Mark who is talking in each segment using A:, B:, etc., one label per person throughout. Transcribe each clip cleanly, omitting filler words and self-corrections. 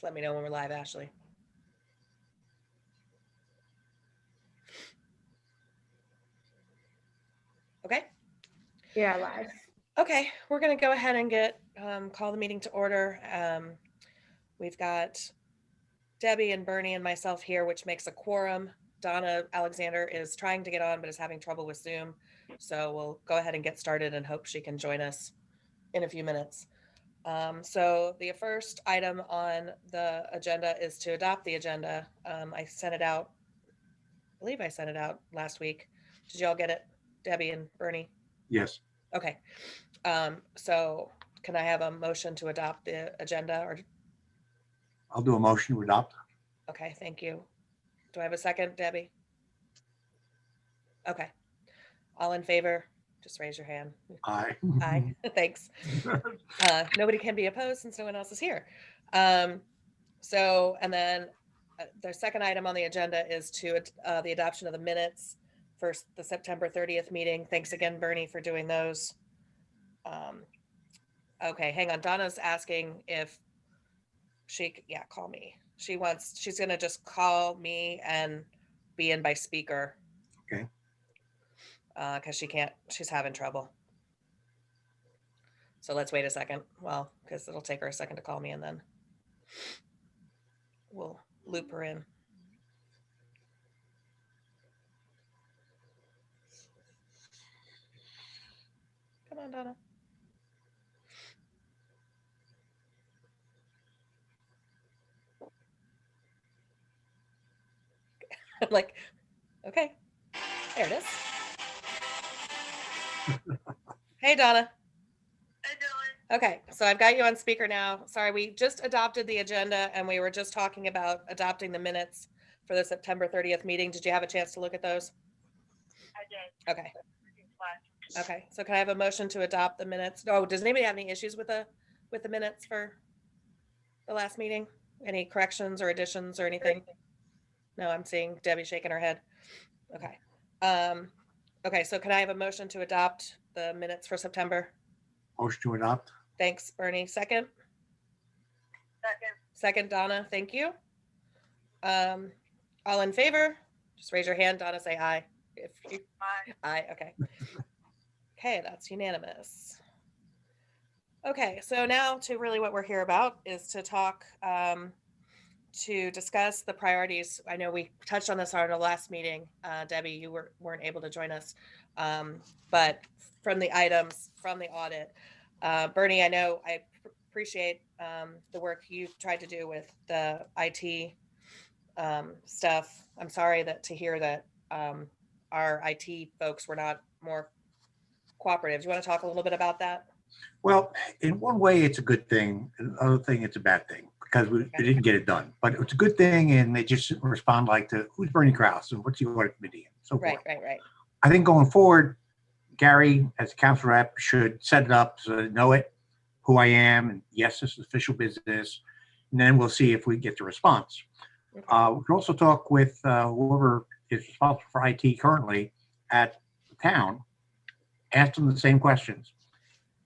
A: Just let me know when we're live, Ashley. Okay.
B: Yeah, live.
A: Okay, we're going to go ahead and call the meeting to order. We've got Debbie and Bernie and myself here, which makes a quorum. Donna Alexander is trying to get on, but is having trouble with Zoom. So we'll go ahead and get started and hope she can join us in a few minutes. So the first item on the agenda is to adopt the agenda. I sent it out. I believe I sent it out last week. Did you all get it, Debbie and Bernie?
C: Yes.
A: Okay. So can I have a motion to adopt the agenda? Or
C: I'll do a motion to adopt.
A: okay, thank you. Do I have a second, Debbie? Okay. All in favor? Just raise your hand.
C: Aye.
A: Aye. Thanks. Nobody can be opposed since no one else is here. So, and then the second item on the agenda is to the adoption of the minutes for the September 30th meeting. Thanks again, Bernie, for doing those. Okay, hang on. Donna's asking if yeah, call me. She's going to just call me and be in by speaker.
C: Okay.
A: Because she's having trouble. So let's wait a second. Well, because it'll take her a second to call me and then we'll loop her in. Come on, Donna. I'm like, okay, there it is. Hey, Donna.
D: How you doing?
A: Okay, so I've got you on speaker now. Sorry, we just adopted the agenda and we were just talking about adopting the minutes for the September 30th meeting. Did you have a chance to look at those?
D: I did.
A: Okay. Okay, so can I have a motion to adopt the minutes? Oh, does anybody have any issues with the minutes for the last meeting? Any corrections or additions or anything? No, I'm seeing Debbie shaking her head. Okay. Okay, so can I have a motion to adopt the minutes for September?
C: Motion to adopt.
A: Thanks, Bernie. Second? Second, Donna. Thank you. All in favor? Just raise your hand. Donna, say aye. Aye. Okay. Okay, that's unanimous. Okay, so now to really what we're here about is to talk, to discuss the priorities. I know we touched on this on our last meeting. Debbie, you weren't able to join us, but from the items from the audit, Bernie, I know I appreciate the work you tried to do with the IT stuff. I'm sorry to hear that our IT folks were not more cooperative. Do you want to talk a little bit about that?
C: Well, in one way, it's a good thing. Another thing, it's a bad thing because we didn't get it done. But it's a good thing, and they just respond like to who's Bernie Krause and what's the audit committee and so forth.
A: Right.
C: I think going forward, Gary, as a council rep, should set it up so they know it, who I am, and yes, this is official business. And then we'll see if we get the response.
A: Okay.
C: We can also talk with whoever is responsible for IT currently at the town, ask them the same questions.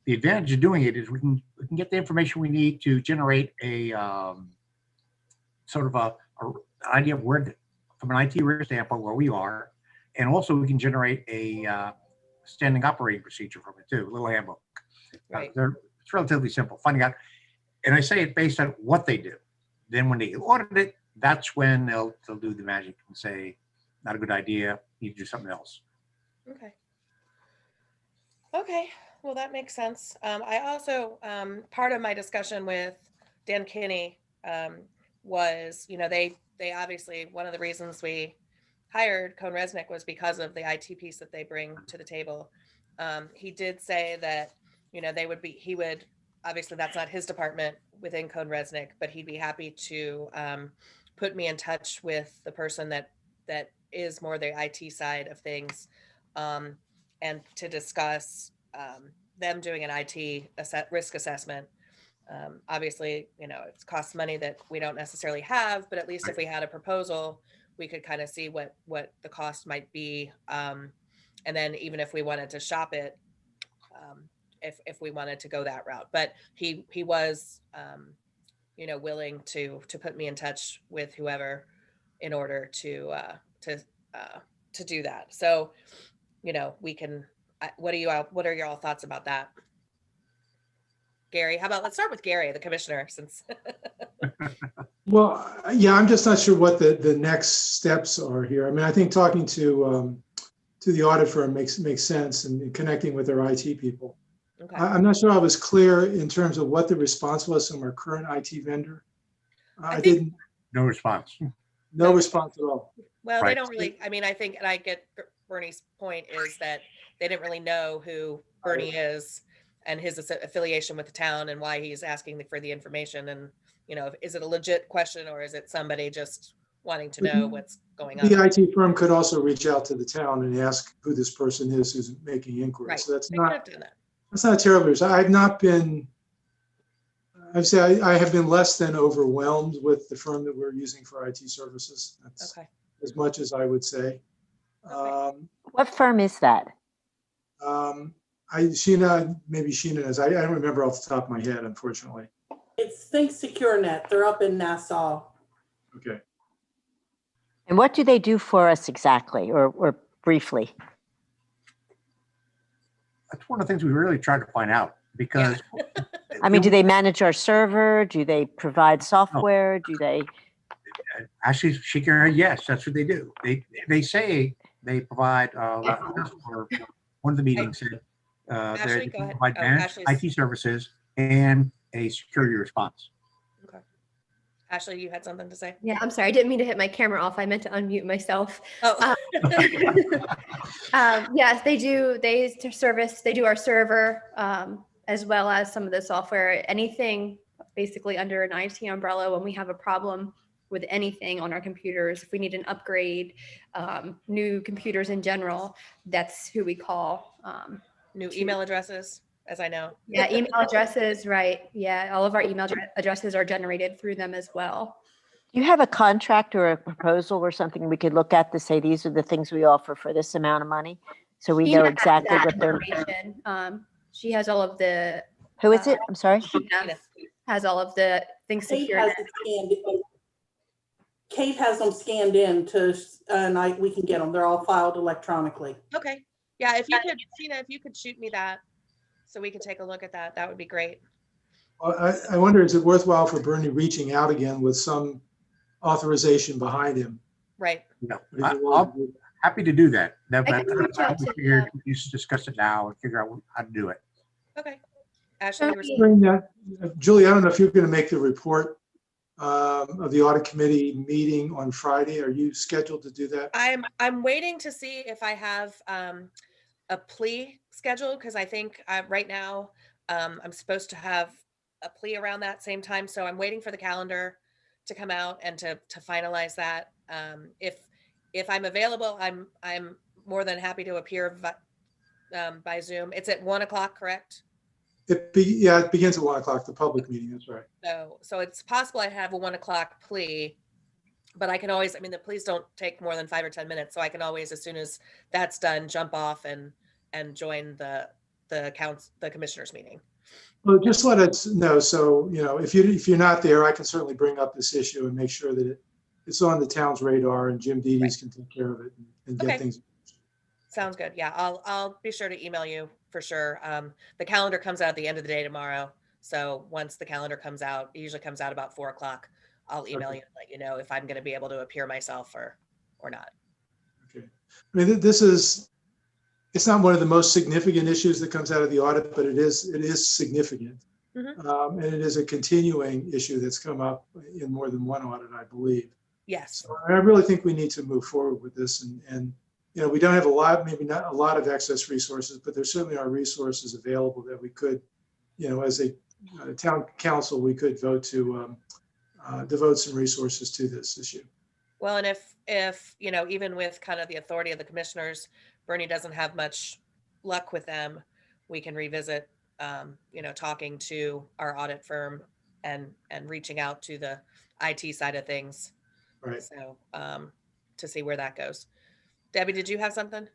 C: The advantage of doing it is we can get the information we need to generate a sort of an idea of where, from an IT risk standpoint, where we are, and also we can generate a standing operating procedure from it too, a little handbook.
A: Right.
C: It's relatively simple, finding out, and I say it based on what they do. Then when they audit it, that's when they'll do the magic and say, not a good idea, need to do something else.
A: Okay, well, that makes sense. I also, part of my discussion with Dan Kinney was, they obviously, one of the reasons we hired Cone Resnick was because of the IT piece that they bring to the table. He did say that, he would, obviously that's not his department within Cone Resnick, but he'd be happy to put me in touch with the person that is more the IT side of things, and to discuss them doing an IT risk assessment. Obviously, it costs money that we don't necessarily have, but at least if we had a proposal, we could kind of see what the cost might be. And then even if we wanted to shop it, if we wanted to go that route. But he was willing to put me in touch with whoever in order to do that. So, we can, what are your all thoughts about that? Gary, let's start with Gary, the commissioner, since.
B: Well, yeah, I'm just not sure what the next steps are here. I mean, I think talking to the audit firm makes sense, and connecting with their IT people.
A: Okay.
B: I'm not sure I was clear in terms of what the response was from our current IT vendor. I
A: think-
B: didn't,
C: No response.
B: no response at all.
A: Well,
C: Right.
A: they don't really, I mean, I think, and I get Bernie's point is that they didn't really know who Bernie is and his affiliation with the town and why he's asking for the information. And, is it a legit question or is it somebody just wanting to know what's going on?
B: The IT firm could also reach out to the town and ask who this person is who's making inquiries.
A: Right.
B: So that's
A: They could
B: not,
A: have done that.
B: that's not terrible. I've not been, I'd say I have been less than overwhelmed with the firm that we're using for IT services. That's
A: Okay.
B: as much as I would say.
E: What firm is that?
B: Sheena, maybe Sheena knows. I don't remember off the top of my head, unfortunately.
F: It's Think SecureNet. They're up in Nassau.
B: Okay.
E: And what do they do for us exactly, or briefly?
C: That's one of the things we really tried to find out because.
E: I mean, do they manage our server? Do they provide software? Do they?
C: Actually, yes, that's what they do. They say they provide, for one of the meetings said,
A: Ashley,
C: they
A: go ahead.
C: provide
A: Oh,
C: managed
A: Ashley's-
C: IT services and a security response.
A: Okay. Ashley, you had something to say?
G: Yeah, I'm sorry. I didn't mean to hit my camera off. I meant to unmute myself.
A: Oh,
G: Yes, they do. They do our server, as well as some of the software, anything basically under an IT umbrella. When we have a problem with anything on our computers, if we need an upgrade, new computers in general, that's who we call.
A: new email addresses, as I know.
G: Yeah, email addresses, right. Yeah, all of our email addresses are generated through them as well.
E: Do you have a contract or a proposal or something we could look at to say these are the things we offer for this amount of money? So we know
G: Sheena has
E: exactly
G: that
E: what they're.
G: information. She has all of the.
E: Who is it? I'm sorry.
G: Sheena has all of the things
F: Kate
G: secure.
F: has it scanned in. Kate has them scanned in and we can get them. They're all filed electronically.
A: Okay. Yeah, if you could, Tina, if you could shoot me that so we could take a look at that, that would be great.
B: I wonder, is it worthwhile for Bernie reaching out again with some authorization behind him?
A: Right.
C: No,
B: If you
C: I'm
B: want to do
C: happy to do that.
G: I can reach out
C: We
G: to
C: figured we should discuss it now and figure out how to do it.
A: Okay. Ashley, you were saying-
B: During that, Julie, I don't know if you're going to make the report of the audit committee meeting on Friday. Are you scheduled to do that?
A: I'm waiting to see if I have a plea scheduled because I think right now I'm supposed to have a plea around that same time. So I'm waiting for the calendar to come out and to finalize that. If I'm available, I'm more than happy to appear by Zoom. It's at 1:00, correct?
B: Yeah, it begins at 1:00, the public meeting, that's right.
A: So it's possible I have a 1:00 plea, but I can always, the pleas don't take more than 5 or 10 minutes. So I can always, as soon as that's done, jump off and join the commissioners meeting.
B: Well, just let us know. So, if you're not there, I can certainly bring up this issue and make sure that it's on the town's radar and Jim Dedes can take care of it and get
A: Okay.
B: things.
A: Sounds good. Yeah, I'll be sure to email you for sure. The calendar comes out at the end of the day tomorrow. So once the calendar comes out, it usually comes out about 4:00. I'll email you and let you know if I'm going to be able to appear myself or not.
B: Okay. I mean, it's not one of the most significant issues that comes out of the audit, but it is significant.
A: Mhm.
B: And it is a continuing issue that's come up in more than one audit, I believe.
A: Yes.
B: So I really think we need to move forward with this and we don't have maybe not a lot of excess resources, but there certainly are resources available that we could, as a town council, we could vote to devote some resources to this issue.
A: Well, and if even with kind of the authority of the commissioners, Bernie doesn't have much luck with them, we can revisit, talking to our audit firm and reaching out to the IT side of things.
B: Right.
A: So to see where that goes. Debbie, did you have something?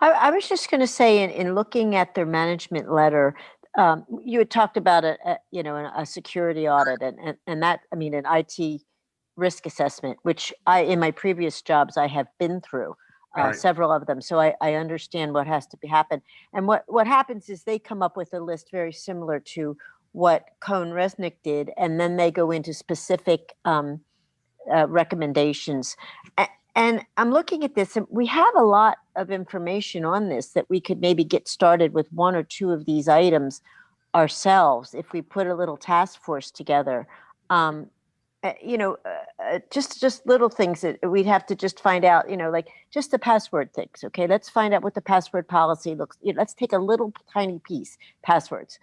E: I was just going to say, in looking at their management letter, You had talked about a security audit and that, I mean, an IT risk assessment, which in my previous jobs, I have been through
C: Right.
E: several of them. So I understand what has to be happen. And what happens is they come up with a list very similar to what Cohn Resnick did, and then they go into specific recommendations. And I'm looking at this, and we have a lot of information on this that we could maybe get started with one or two of these items ourselves if we put a little task force together. Just little things that we'd have to just find out, like just the password things. Okay, let's find out what the password policy looks. Let's take a little tiny piece, passwords.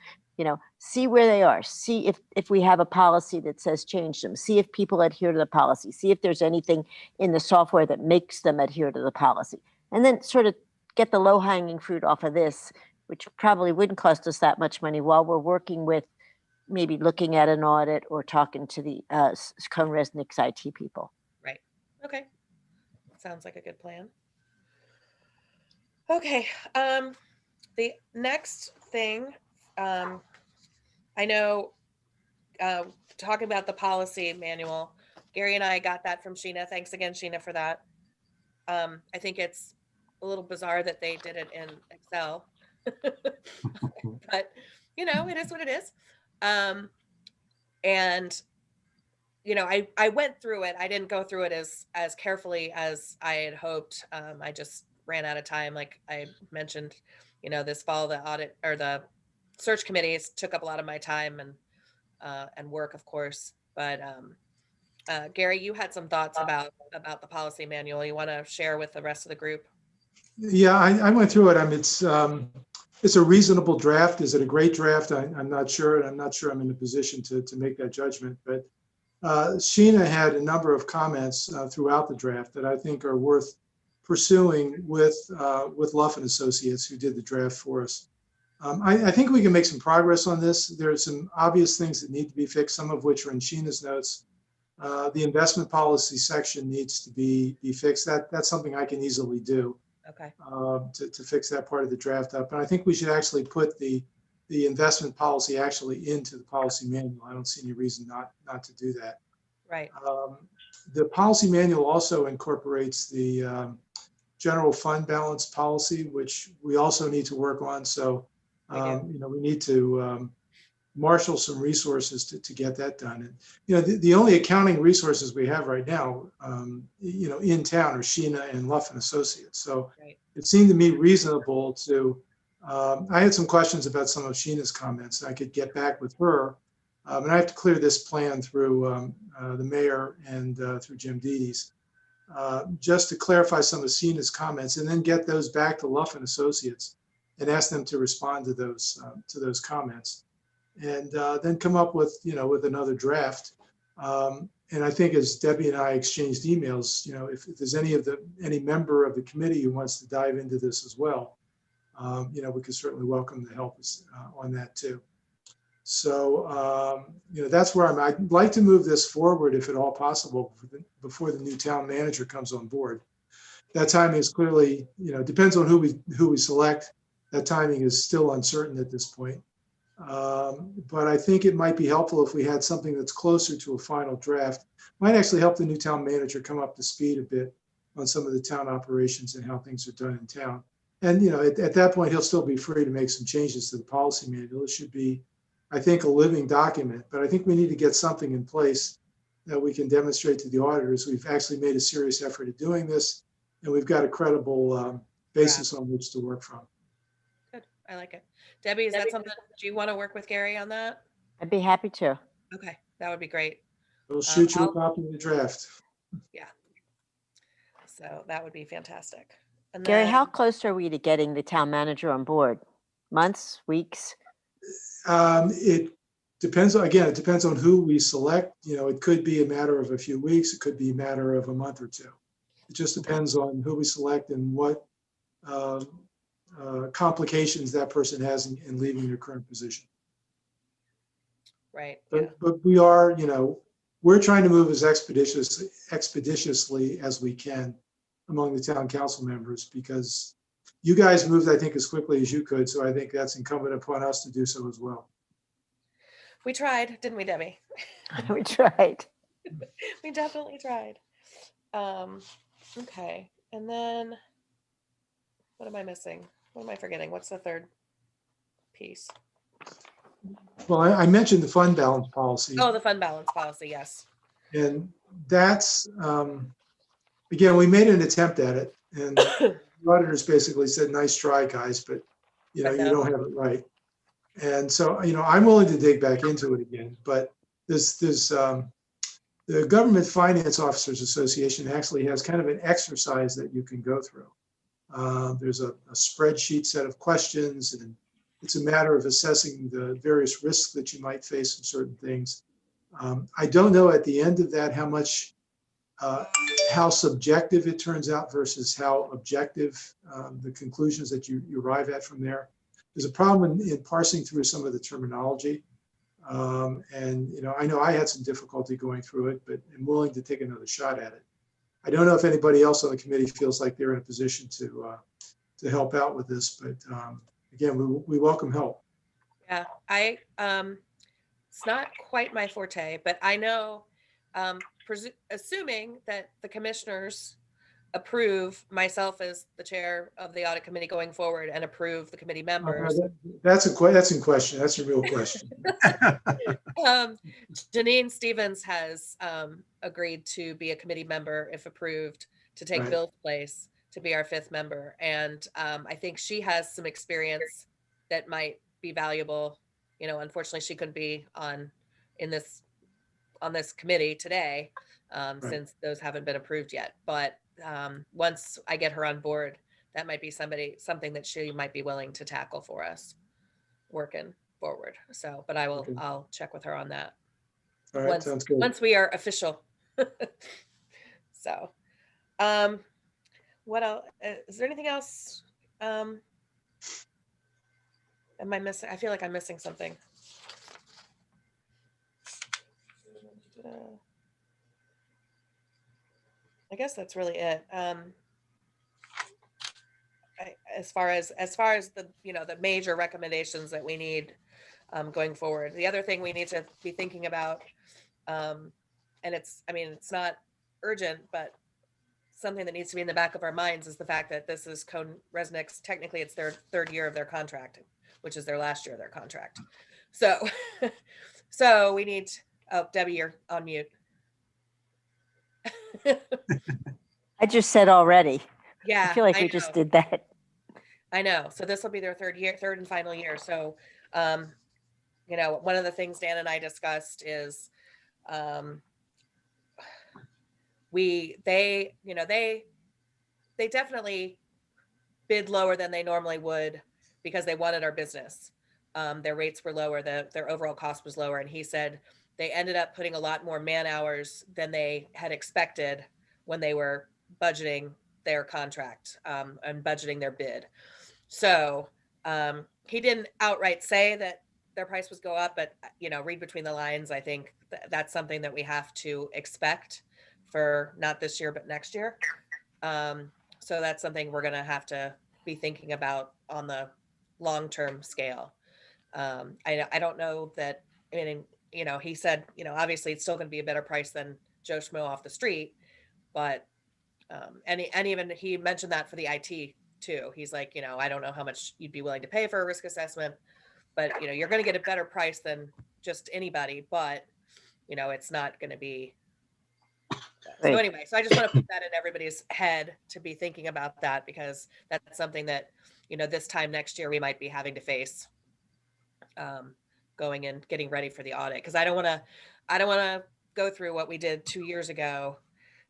E: See where they are. See if we have a policy that says change them. See if people adhere to the policy. See if there's anything in the software that makes them adhere to the policy. And then sort of get the low-hanging fruit off of this, which probably wouldn't cost us that much money while we're working with maybe looking at an audit or talking to the Cohn Resnick's IT people.
A: Right. Okay. Sounds like a good plan. Okay. The next thing, I know, talking about the policy manual, Gary and I got that from Sheena. Thanks again, Sheena, for that. I think it's a little bizarre that they did it in Excel, but it is what it is. And I went through it. I didn't go through it as carefully as I had hoped. I just ran out of time. Like I mentioned, this fall, the audit or the search committees took up a lot of my time and work, of course. But Gary, you had some thoughts about the policy manual you want to share with the rest of the group?
B: Yeah, I went through it. I mean, it's a reasonable draft. Is it a great draft? I'm not sure, and I'm not sure I'm in a position to make that judgment. But Sheena had a number of comments throughout the draft that I think are worth pursuing with Luff and Associates, who did the draft for us. I think we can make some progress on this. There are some obvious things that need to be fixed, some of which are in Sheena's notes. The investment policy section needs to be fixed. That's something I can easily do.
A: Okay.
B: To fix that part of the draft up. And I think we should actually put the investment policy actually into the policy manual. I don't see any reason not to do that.
A: Right.
B: The policy manual also incorporates the general fund balance policy, which we also need to work on. So, we need to marshal some resources to get that done. And, the only accounting resources we have right now, in town are Sheena and Luff and Associates. So
A: Right.
B: It seemed to me reasonable to, I had some questions about some of Sheena's comments. I could get back with her. And I have to clear this plan through the mayor and through Jim Dedes, just to clarify some of Sheena's comments and then get those back to Luff and Associates and ask them to respond to those comments. And then come up with another draft. And I think as Debbie and I exchanged emails, if there's any member of the committee who wants to dive into this as well, we could certainly welcome the help on that too. So, that's where I'd like to move this forward if at all possible before the new town manager comes on board. That timing is clearly, depends on who we select. That timing is still uncertain at this point. But I think it might be helpful if we had something that's closer to a final draft. Might actually help the new town manager come up to speed a bit on some of the town operations and how things are done in town. And, at that point, he'll still be free to make some changes to the policy manual. It should be, I think, a living document, but I think we need to get something in place that we can demonstrate to the auditors. We've actually made a serious effort at doing this, and we've got a credible basis on which to work from.
A: Good. I like it. Debbie, is that something, do you want to work with Gary on that?
E: I'd be happy to.
A: Okay, that would be great.
B: We'll shoot you a copy of the draft.
A: Yeah. So that would be fantastic. And
E: Gary,
A: then,
E: how close are we to getting the town manager on board? Months, weeks?
B: It depends, again, it depends on who we select. It could be a matter of a few weeks. It could be a matter of a month or two. It just depends on who we select and what complications that person has in leaving their current position.
A: right.
B: But we are, we're trying to move as expeditiously as we can among the town council members, because you guys moved, I think, as quickly as you could. So I think that's incumbent upon us to do so as well.
A: We tried, didn't we, Debbie?
E: We tried.
A: We definitely tried. Okay. And then what am I missing? What am I forgetting? What's the third piece?
B: Well, I mentioned the fund balance policy.
A: Oh, the fund balance policy. Yes.
B: And that's, again, we made an attempt at it, and the auditors basically said, nice try, guys, but you
A: But
B: you
A: no.
B: don't have it right. And so, I'm willing to dig back into it again, but the Government Finance Officers Association actually has kind of an exercise that you can go through. There's a spreadsheet set of questions, and it's a matter of assessing the various risks that you might face in certain things. I don't know at the end of that how subjective it turns out versus how objective the conclusions that you arrive at from there. There's a problem in parsing through some of the terminology. And I know I had some difficulty going through it, but I'm willing to take another shot at it. I don't know if anybody else on the committee feels like they're in a position to help out with this, but again, we welcome help.
A: Yeah, it's not quite my forte, but I know, assuming that the commissioners approve myself as the chair of the audit committee going forward and approve the committee members.
B: That's in question. That's a real question.
A: Janine Stevens has agreed to be a committee member if approved, to take
B: Right.
A: Bill's place to be our fifth member. And I think she has some experience that might be valuable. Unfortunately, she couldn't be on this committee today, since those haven't been approved yet. But once I get her on board, that might be something that she might be willing to tackle for us working forward. So, but
B: Okay.
A: I'll check with her on that.
B: All right, sounds good.
A: Once we are official. So, what else? Is there anything else? Am I missing? I feel like I'm missing something. I guess that's really it. As far as the the major recommendations that we need going forward. The other thing we need to be thinking about, and it's not urgent, but something that needs to be in the back of our minds, is the fact that this is Cone Resnick's, technically it's their third year of their contract, which is their last year of their contract. So, so we need. Oh, Debbie, you're on mute.
E: I just said already.
A: Yeah,
E: I feel like we just did that.
A: I know. So this will be their third and final year. So, one of the things Dan and I discussed is, they definitely bid lower than they normally would because they wanted our business. Their rates were lower, their overall cost was lower. And he said they ended up putting a lot more man hours than they had expected when they were budgeting their contract, and budgeting their bid. So he didn't outright say that their price was go up, but read between the lines. I think that's something that we have to expect for not this year, but next year. So that's something we're going to have to be thinking about on the long-term scale. I don't know that, he said, obviously it's still going to be a better price than Joe Schmo off the street, but, and even he mentioned that for the IT too. He's like, I don't know how much you'd be willing to pay for a risk assessment, but you're going to get a better price than just anybody, but it's not going to be. So anyway, so I just want to put that in everybody's head to be thinking about that, because that's something that, this time next year we might be having to face, going and getting ready for the audit. Cause I don't want to go through what we did 2 years ago,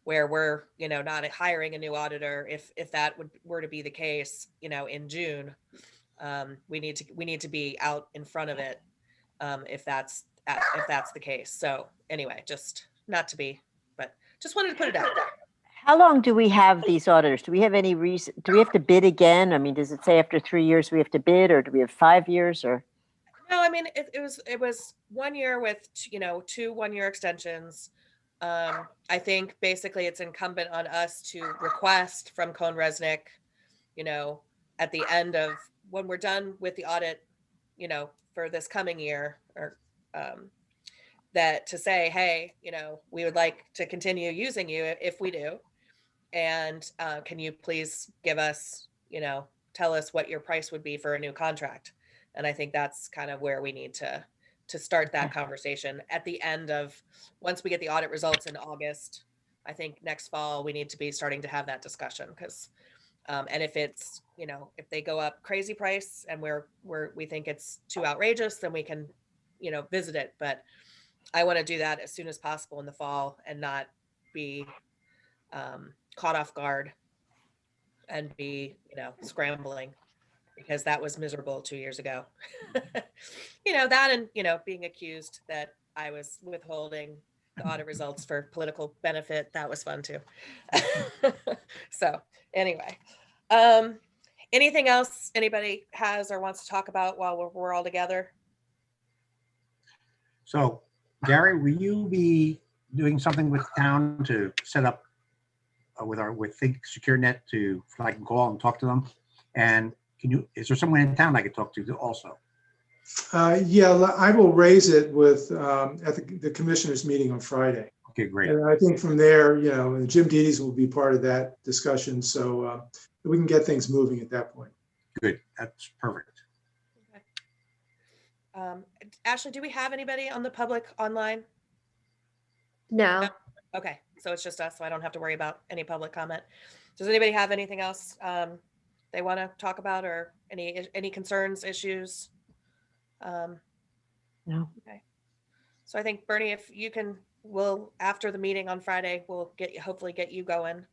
A: where we're, not hiring a new auditor. If that were to be the case, in June, we need to be out in front of it, if that's the case. So anyway, just not to be, but just wanted to put it out there.
E: How long do we have these auditors? Do we have any reason? Do we have to bid again? I mean, does it say after 3 years we have to bid, or do we have 5 years, or?
A: No, it was 1 year with, 2 1-year extensions. I think basically it's incumbent on us to request from Cone Resnick, at the end of, when we're done with the audit, you know, for this coming year, or that to say, hey, you know, we would like to continue using you if we do. And can you please give us, you know, tell us what your price would be for a new contract? And I think that's kind of where we need to start that conversation at the end of, once we get the audit results in August. I think next fall we need to be starting to have that discussion, because and if it's, you know, if they go up crazy price and we think it's too outrageous, then we can, you know, visit it. But I want to do that as soon as possible in the fall and not be caught off guard and be, you know, scrambling, because that was miserable 2 years ago. You know, that, and, you know, being accused that I was withholding the audit results for political benefit. That was fun too. So anyway, anything else anybody has or wants to talk about while we're all together?
C: So, Gary, will you be doing something with the town to set up with Think Secure Net so I can call and talk to them? And is there someone in town I could talk to also?
B: Yeah, I will raise it with at the commissioners meeting on Friday.
C: Okay, great.
B: And I think from there, you know, Jim Dedes will be part of that discussion. So we can get things moving at that point.
C: Good. That's perfect.
A: Okay. Ashley, do we have anybody on the public online?
G: No.
A: Okay, so it's just us, so I don't have to worry about any public comment. Does anybody have anything else they want to talk about, or any concerns, issues?
E: No.
A: Okay. So I think, Bernie, if you can, we'll, after the meeting on Friday, we'll hopefully get you going.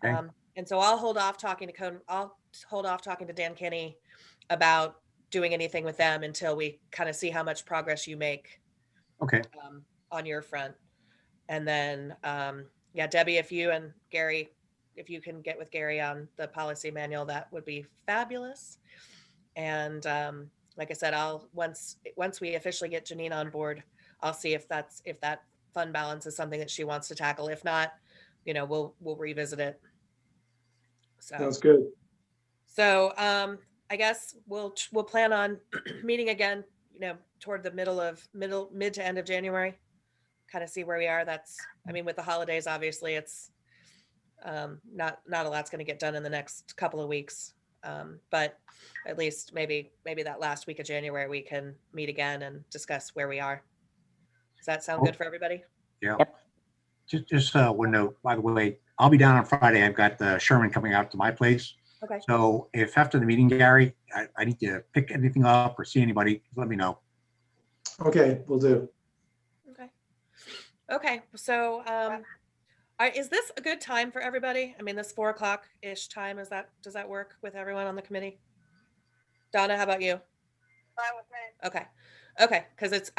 C: Okay.
A: And so I'll hold off talking to Dan Kinney about doing anything with them until we kind of see how much progress you make
C: Okay.
A: on your front. And then, yeah, Debbie, if you and Gary, if you can get with Gary on the policy manual, that would be fabulous. And like I said, once we officially get Janine on board, I'll see if that fund balance is something that she wants to tackle. If not, you know, we'll revisit it.
B: Sounds good.
A: So I guess we'll plan on meeting again, you know, toward the mid to end of January, kind of see where we are. I mean, with the holidays, obviously it's not a lot's going to get done in the next couple of weeks. But at least maybe that last week of January, we can meet again and discuss where we are. Does that sound good for everybody?
C: Yeah.
E: Yep.
C: Just one note, by the way, I'll be down on Friday. I've got Sherman coming out to my place.
A: Okay.
C: So if after the meeting, Gary, I need to pick anything up or see anybody, let me know.
B: Okay, we'll do.
A: Okay. So is this a good time for everybody? I mean, this 4:00-ish time, does that work with everyone on the committee? Donna, how about you?
D: Fine with me.
A: Okay. Because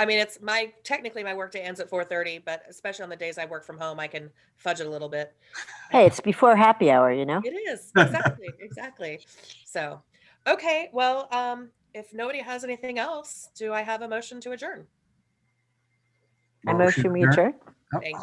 A: technically my work day ends at 4:30, but especially on the days I work from home, I can fudge it a little bit.
E: Hey, it's before happy hour, you know?
A: It is, exactly. So, okay, well, if nobody has anything else, do I have a motion to adjourn?
E: I motion we adjourn.
C: Oh,
A: Thank you.